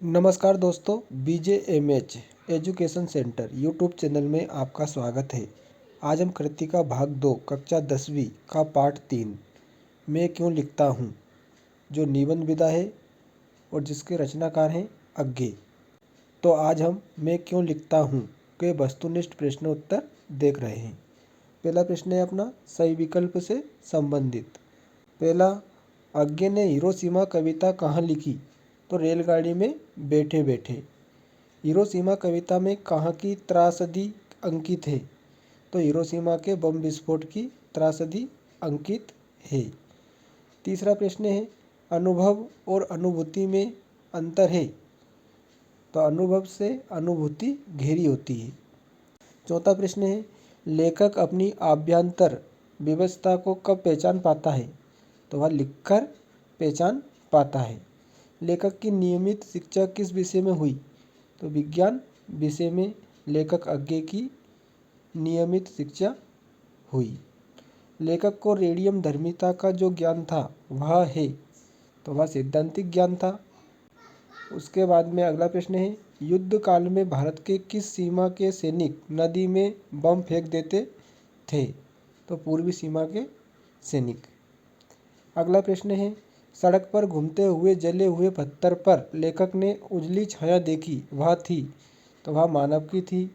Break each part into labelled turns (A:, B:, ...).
A: नमस्कार दोस्तों, BJMH education centre YouTube channel में आपका स्वागत है। आज हम कृतिका भाग 2 कक्षा 10वीं का पाठ 3 मैं क्यों लिखता हूँ, जो निबंध विधा है और जिसके रचनाकार हैं अज्ञे। तो आज हम मैं क्यों लिखता हूँ के वस्तुनिष्ठ प्रश्नोत्तर देख रहे हैं। पहला प्रश्न है अपना सही विकल्प से संबंधित। पहला, अज्ञे ने हिरोशिमा कविता कहाँ लिखी? तो रेलगाड़ी में बैठे बैठे। हिरोशिमा कविता में कहाँ की त्रासदी अंकित है? तो हिरोशिमा के बम विस्फोट की त्रासदी अंकित है। तीसरा प्रश्न है अनुभव और अनुभूति में अंतर है? तो अनुभव से अनुभूति गहरी होती है। चौथा प्रश्न है लेखक अपनी आभ्यंतर व्यवस्था को कब पहचान पाता है? तो वह लिखकर पहचान पाता है। लेखक की नियमित शिक्षा किस विषय में हुई? तो विज्ञान विषय में लेखक अज्ञे की नियमित शिक्षा हुई। लेखक को रेडियम धर्मिता का जो ज्ञान था वह है? तो वह सैद्धांतिक ज्ञान था। उसके बाद में अगला प्रश्न है युद्ध काल में भारत के किस सीमा के सैनिक नदी में बम फेंक देते थे? तो पूर्वी सीमा के सैनिक। अगला प्रश्न है सड़क पर घूमते हुए जले हुए पत्थर पर लेखक ने उजली छाया देखी, वह थी? तो वह मानव की थी।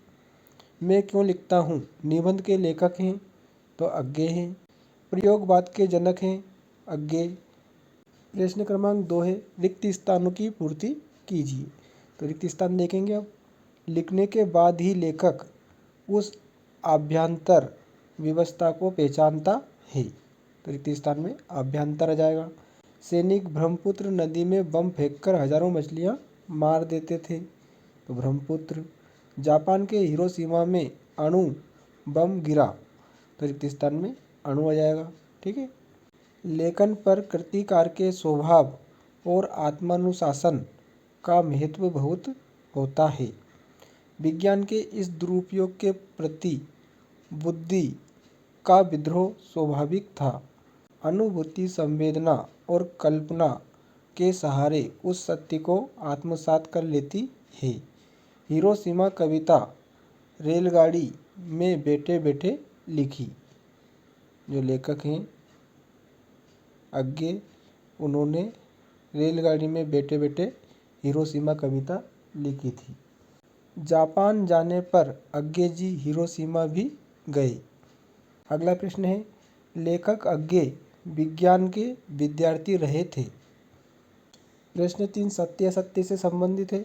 A: मैं क्यों लिखता हूँ निबंध के लेखक हैं? तो अज्ञे हैं। प्रयोगवाद के जनक हैं अज्ञे। प्रश्न क्रमांक 2 है रिक्त स्थानों की पूर्ति कीजिए। तो रिक्त स्थान देखेंगे अब। लिखने के बाद ही लेखक उस आभ्यंतर व्यवस्था को पहचानता है। तो रिक्त स्थान में आभ्यंतर आ जाएगा। सैनिक ब्रह्मपुत्र नदी में बम फेंककर हजारों मछलियां मार देते थे। तो ब्रह्मपुत्र। जापान के हिरोशिमा में अणु बम गिरा। तो रिक्त स्थान में अणु आ जाएगा। ठीक है। लेखन पर कृतिकार के स्वभाव और आत्मानुशासन का महत्व बहुत होता है। विज्ञान के इस दुरुपयोग के प्रति बुद्धि का विद्रोह स्वाभाविक था। अनुभूति, संवेदना और कल्पना के सहारे उस सत्य को आत्मसात कर लेती है। हिरोशिमा कविता रेलगाड़ी में बैठे बैठे लिखी। जो लेखक हैं अज्ञे, उन्होंने रेलगाड़ी में बैठे बैठे हिरोशिमा कविता लिखी थी। जापान जाने पर अज्ञे जी हिरोशिमा भी गए। अगला प्रश्न है लेखक अज्ञे विज्ञान के विद्यार्थी रहे थे। प्रश्न 3 सत्य असत्य से संबंधित है।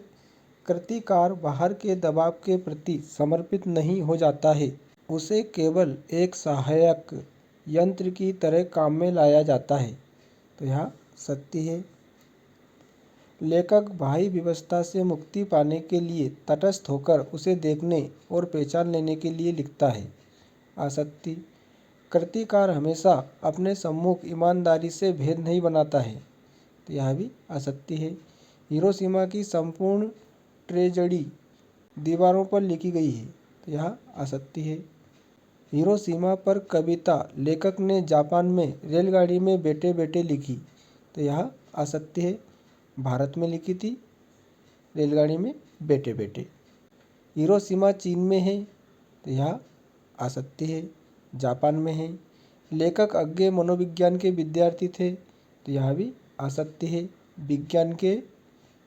A: कृतिकार बाहर के दबाव के प्रति समर्पित नहीं हो जाता है, उसे केवल एक सहायक यंत्र की तरह काम में लाया जाता है। तो यह सत्य है। लेखक बाह्य व्यवस्था से मुक्ति पाने के लिए तटस्थ होकर उसे देखने और पहचान लेने के लिए लिखता है। असत्य। कृतिकार हमेशा अपने सम्मुख ईमानदारी से भेद नहीं बनाता है। तो यह भी असत्य है। हिरोशिमा की संपूर्ण ट्रेजेडी दीवारों पर लिखी गई है। तो यह असत्य है। हिरोशिमा पर कविता लेखक ने जापान में रेलगाड़ी में बैठे बैठे लिखी। तो यह असत्य है। भारत में लिखी थी रेलगाड़ी में बैठे बैठे। हिरोशिमा चीन में है। तो यह असत्य है। जापान में है। लेखक अज्ञे मनोविज्ञान के विद्यार्थी थे। तो यह भी असत्य है। विज्ञान के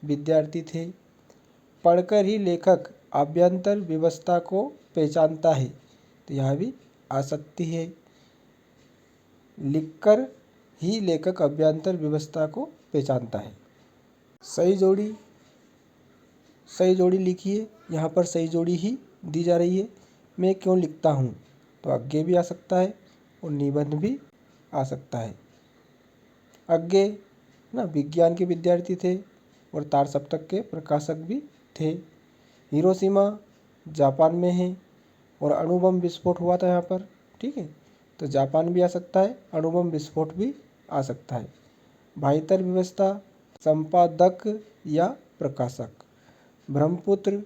A: विद्यार्थी थे। पढ़कर ही लेखक आभ्यंतर व्यवस्था को पहचानता है। तो यह भी असत्य है। लिखकर ही लेखक आभ्यंतर व्यवस्था को पहचानता है। सही जोड़ी लिखिए। यहाँ पर सही जोड़ी ही दी जा रही है। मैं क्यों लिखता हूँ? तो अज्ञे भी आ सकता है और निबंध भी आ सकता है। अज्ञे ना विज्ञान के विद्यार्थी थे और तार सप्तक के प्रकाशक भी थे। हिरोशिमा जापान में है और अणुबम विस्फोट हुआ था यहाँ पर। ठीक है, तो जापान भी आ सकता है, अणुबम विस्फोट भी आ सकता है। बाह्यतर व्यवस्था संपादक या प्रकाशक। ब्रह्मपुत्र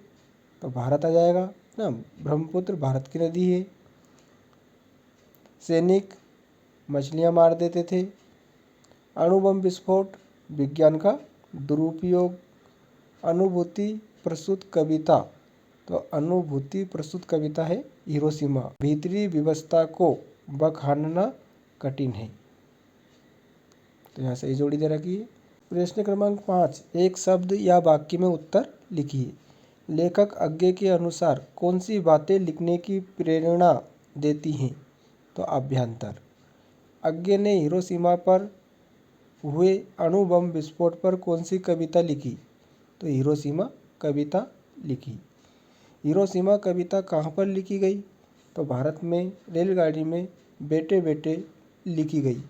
A: तो भारत आ जाएगा ना, ब्रह्मपुत्र भारत की नदी है। सैनिक मछलियां मार देते थे। अणुबम विस्फोट विज्ञान का दुरुपयोग। अनुभूति प्रसूत कविता, तो अनुभूति प्रसूत कविता है हिरोशिमा। भीतरी व्यवस्था को बखानना कठिन है, तो यहाँ सही जोड़ी दे रखी है। प्रश्न क्रमांक 5, एक शब्द या वाक्य में उत्तर लिखिए। लेखक अज्ञे के अनुसार कौन सी बातें लिखने की प्रेरणा देती हैं? तो अभ्यंतर। अज्ञे ने हिरोशिमा पर हुए अणु बम विस्फोट पर कौन सी कविता लिखी? तो हिरोशिमा कविता लिखी। हिरोशिमा कविता कहाँ पर लिखी गई? तो भारत में रेलगाड़ी में बैठे बैठे लिखी गई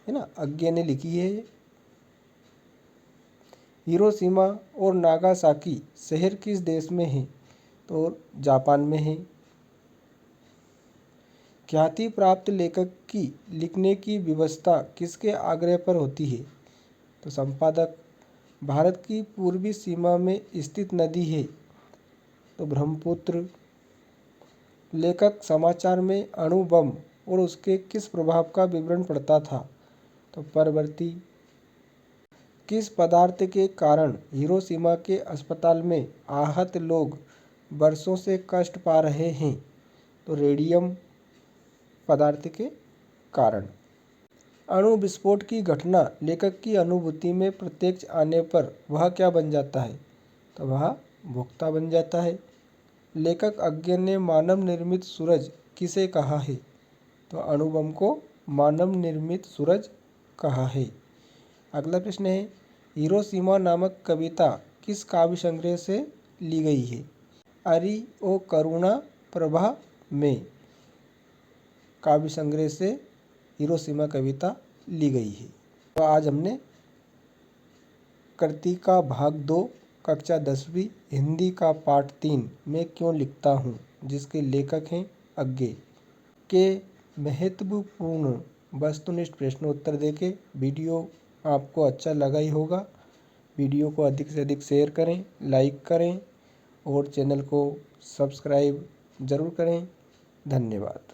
A: है ना, अज्ञे ने लिखी है। हिरोशिमा और नागासाकी शहर किस देश में है? तो जापान में है। ख्याति प्राप्त लेखक की लिखने की व्यवस्था किसके आग्रह पर होती है? तो संपादक। भारत की पूर्वी सीमा में स्थित नदी है? तो ब्रह्मपुत्र। लेखक समाचार में अणु बम और उसके किस प्रभाव का विवरण पढ़ता था? तो परवर्ती। किस पदार्थ के कारण हिरोशिमा के अस्पताल में आहत लोग वर्षों से कष्ट पा रहे हैं? तो रेडियम पदार्थ के कारण। अणु विस्फोट की घटना लेखक की अनुभूति में प्रत्यक्ष आने पर वह क्या बन जाता है? तो वह भोक्ता बन जाता है। लेखक अज्ञे ने मानव निर्मित सूरज किसे कहा है? तो अणु बम को मानव निर्मित सूरज कहा है। अगला प्रश्न है, हिरोशिमा नामक कविता किस काव्य संग्रह से ली गई है? अरि ओ करुणा प्रभा में काव्य संग्रह से हिरोशिमा कविता ली गई है। तो आज हमने कृति का भाग 2 कक्षा 10वीं हिंदी का पाठ 3 मैं क्यों लिखता हूँ, जिसके लेखक हैं अज्ञे, के महत्वपूर्ण वस्तुनिष्ठ प्रश्नोत्तर देके वीडियो आपको अच्छा लगा ही होगा। वीडियो को अधिक से अधिक शेयर करें, लाइक करें और चैनल को सब्सक्राइब ज़रूर करें। धन्यवाद।